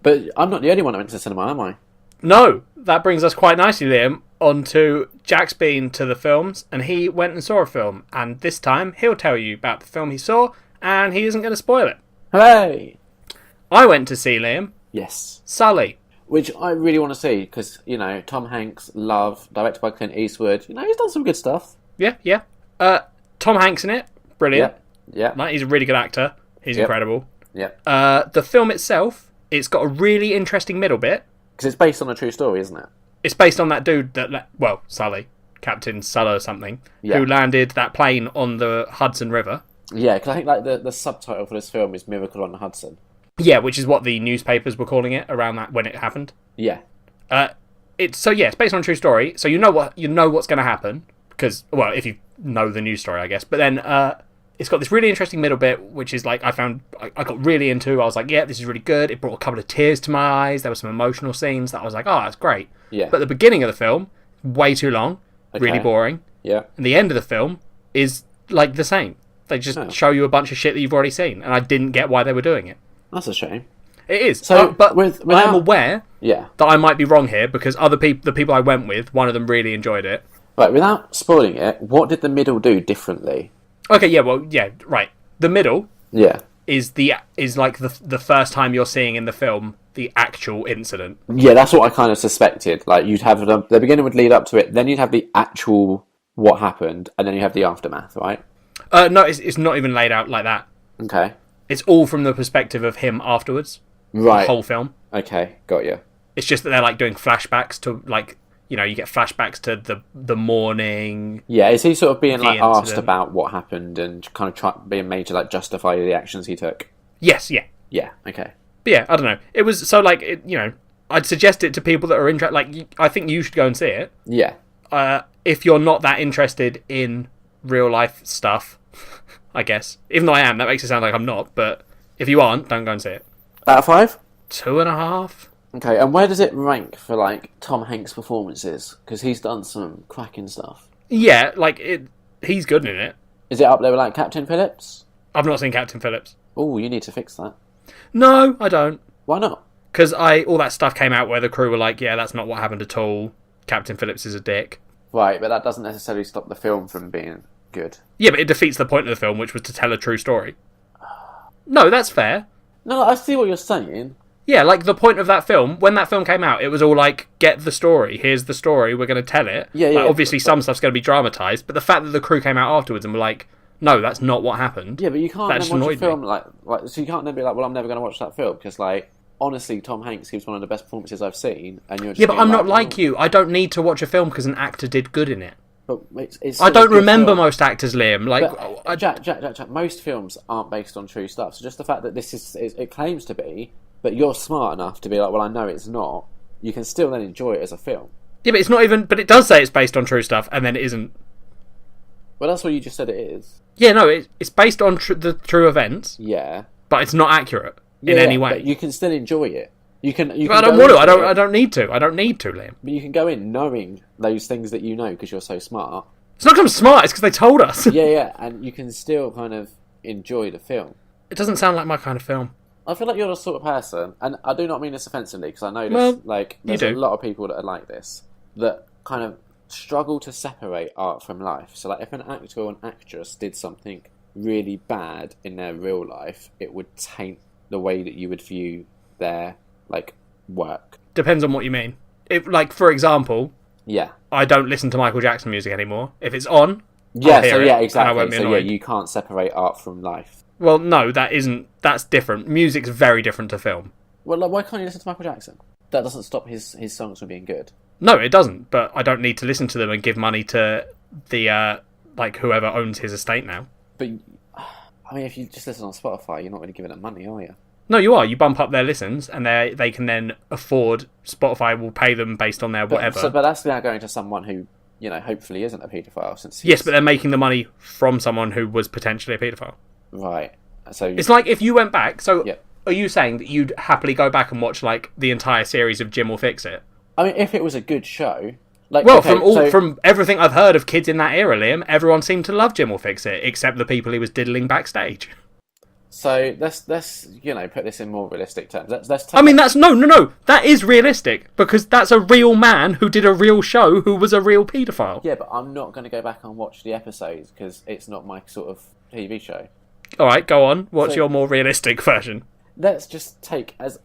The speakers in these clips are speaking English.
But I'm not the only one that went to the cinema, am I? No, that brings us quite nicely, Liam, onto Jack's been to the films, and he went and saw a film, and this time he'll tell you about the film he saw, and he isn't going to spoil it. Hooray! I went to see, Liam, Yes. Sully. Which I really want to see, because, Tom Hanks, Love, directed by Clint Eastwood, he's done some good stuff. Yeah. Tom Hanks in it, brilliant. Yeah. Like, he's a really good actor. He's incredible. Yeah. The film itself, it's got a really interesting middle bit. Because it's based on a true story, isn't it? It's based on that dude Sully, Captain Sully or something, who landed that plane on the Hudson River. Yeah, because I think the subtitle for this film is Miracle on the Hudson. Yeah, which is what the newspapers were calling it around that when it happened. Yeah. It's based on a true story, so you know what's going to happen because, well, if you know the news story, I guess. But then it's got this really interesting middle bit, which is like I got really into. I was like, yeah, this is really good. It brought a couple of tears to my eyes. There were some emotional scenes that I was like, oh, that's great. Yeah. But the beginning of the film, way too long, really boring. Yeah. And the end of the film is like the same. They just show you a bunch of shit that you've already seen, and I didn't get why they were doing it. That's a shame. It is. So, but I am aware that I might be wrong here because the people I went with, one of them really enjoyed it. Right, without spoiling it, what did the middle do differently? Okay, right. The middle is like the first time you're seeing in the film the actual incident. Yeah, that's what I kind of suspected. Like, you'd have the beginning would lead up to it, then you'd have the actual what happened, and then you have the aftermath, right? No, it's not even laid out like that. Okay. It's all from the perspective of him afterwards. Right. The whole film. Okay, got you. It's just that they're like doing flashbacks to like, you get flashbacks to the morning. Yeah, is he sort of being like incident. asked about what happened and kind of being made to like justify the actions he took? Yes, yeah. Yeah, okay. But yeah, I don't know. It was so like, I'd suggest it to people that are interested. Like, I think you should go and see it. Yeah. If you're not that interested in real life stuff, I guess. Even though I am, that makes it sound like I'm not. But if you aren't, don't go and see it. Out of 5? 2.5. Okay, and where does it rank for like Tom Hanks' performances? Because he's done some cracking stuff. Yeah, he's good in it. Is it up there with like Captain Phillips? I've not seen Captain Phillips. Oh, you need to fix that. No, I don't. Why not? Because all that stuff came out where the crew were like, yeah, that's not what happened at all. Captain Phillips is a dick. Right, but that doesn't necessarily stop the film from being good. Yeah, but it defeats the point of the film, which was to tell a true story. No, that's fair. No, I see what you're saying. Yeah, like the point of that film, when that film came out, it was all like, get the story, here's the story, we're going to tell it. Yeah. Obviously some stuff's going to be dramatised, but the fact that the crew came out afterwards and were like, no, that's not what happened. Yeah, but you can't then watch a film me. like so you can't then be like, well, I'm never going to watch that film, because like, honestly, Tom Hanks gives one of the best performances I've seen, and you're just yeah, but I'm not like you. I don't need to watch a film because an actor did good in it. But it's I don't remember most actors, Liam. But, Jack, most films aren't based on true stuff. So just the fact that this it claims to be, but you're smart enough to be like, well, I know it's not. You can still then enjoy it as a film. Yeah, but it's not even. But it does say it's based on true stuff, and then it isn't. Well, that's what you just said it is. Yeah, no, it's based on the true events. Yeah, but it's not accurate in any way. But you can still enjoy it. You can. But I don't want to. I don't need to. I don't need to, Liam. But you can go in knowing those things that you know because you're so smart. It's not because I'm smart. It's because they told us. yeah, and you can still kind of enjoy the film. It doesn't sound like my kind of film. I feel like you're the sort of person, and I do not mean this offensively because I know there's a lot of people that are like this that kind of struggle to separate art from life. So, like, if an actor or an actress did something really bad in their real life, it would taint the way that you would view their work. Depends on what you mean. If, for example, yeah, I don't listen to Michael Jackson music anymore. If it's on, exactly. So you can't separate art from life. Well, no, that's different. Music's very different to film. Well, why can't you listen to Michael Jackson? That doesn't stop his songs from being good. No, it doesn't. But I don't need to listen to them and give money to the whoever owns his estate now. But I mean, if you just listen on Spotify, you're not really giving them money, are you? No, you are. You bump up their listens, and they can then afford. Spotify will pay them based on their whatever. But that's now going to someone who, hopefully isn't a paedophile. Yes, but they're making the money from someone who was potentially a paedophile. Right. So it's like if you went back. So, Are you saying that you'd happily go back and watch the entire series of Jim Will Fix It? I mean, if it was a good show. From everything I've heard of kids in that era, Liam, everyone seemed to love Jim Will Fix It, except the people he was diddling backstage. So let's put this in more realistic terms. Let's take I mean, that's no. That is realistic because that's a real man who did a real show who was a real paedophile. Yeah, but I'm not going to go back and watch the episodes because it's not my sort of TV show. All right, go on. What's your more realistic version? Let's just take let's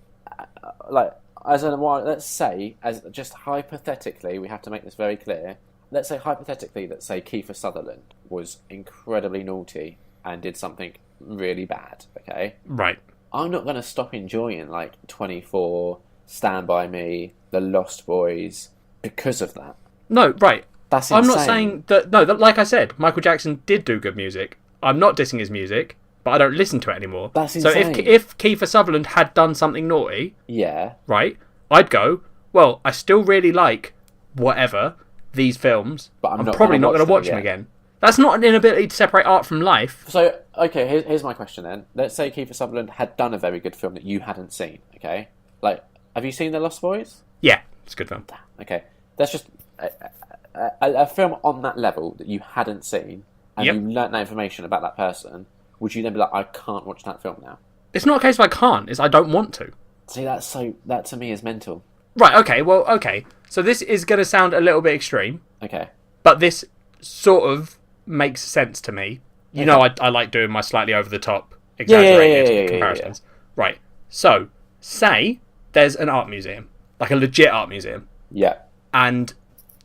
say as just hypothetically, we have to make this very clear. Let's say hypothetically that say Kiefer Sutherland was incredibly naughty and did something really bad, okay? Right. I'm not going to stop enjoying, 24, Stand By Me, The Lost Boys, because of that. No, right. That's insane. I'm not saying that... No, like I said, Michael Jackson did do good music. I'm not dissing his music, but I don't listen to it anymore. That's insane. So if Kiefer Sutherland had done something naughty... Yeah. Right? I'd go, well, I still really like whatever, these films. But I'm probably not going to watch them again. That's not an inability to separate art from life. So, okay, here's my question then. Let's say Kiefer Sutherland had done a very good film that you hadn't seen, okay? Have you seen The Lost Boys? Yeah, it's a good film. Okay, that's just a film on that level that you hadn't seen, and you learnt that information about that person. Would you then be like, I can't watch that film now? It's not a case of I can't, it's I don't want to. See, that to me is mental. Right, okay. So this is going to sound a little bit extreme. Okay. But this sort of makes sense to me. You know, I like doing my slightly over-the-top, exaggerated comparisons. Yeah. Right. So, say there's an art museum, like a legit art museum. Yeah. And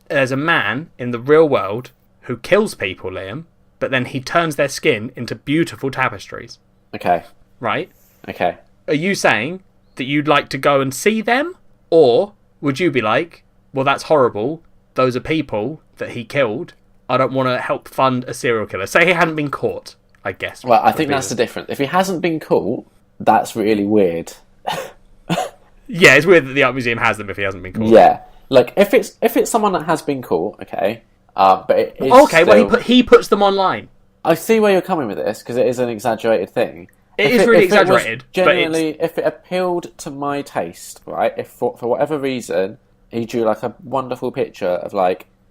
there's a man in the real world who kills people, Liam, but then he turns their skin into beautiful tapestries. Okay. Right? Okay. Are you saying that you'd like to go and see them? Or would you be like, well, that's horrible. Those are people that he killed. I don't want to help fund a serial killer. Say he hadn't been caught, I guess. Well, I think that's the difference. If he hasn't been caught, that's really weird. Yeah, it's weird that the art museum has them if he hasn't been caught. Yeah. If it's someone that has been caught, okay, but it is okay, still... well, he puts them online. I see where you're coming with this, because it is an exaggerated thing. It is really exaggerated. Genuinely, if it appealed to my taste, right, if for whatever reason, he drew a wonderful picture of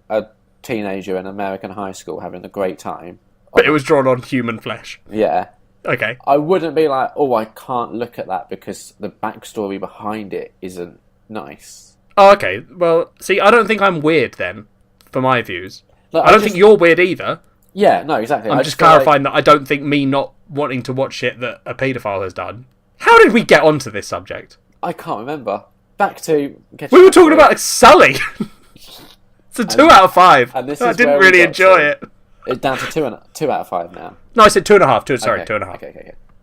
a teenager in American high school having a great time. But it was drawn on human flesh. Yeah. Okay. I wouldn't be like, oh, I can't look at that because the backstory behind it isn't nice. Oh, okay. Well, see, I don't think I'm weird then, for my views. I don't think you're weird either. Yeah, no, exactly. I'm just clarifying that I don't think me not wanting to watch shit that a paedophile has done. How did we get onto this subject? I can't remember. Back to... We were talking about Sully! It's a 2 out of 5. And this I is didn't really enjoy it. It's down to 2 out of 5 now. No, I said 2.5. Sorry, 2.5. Okay.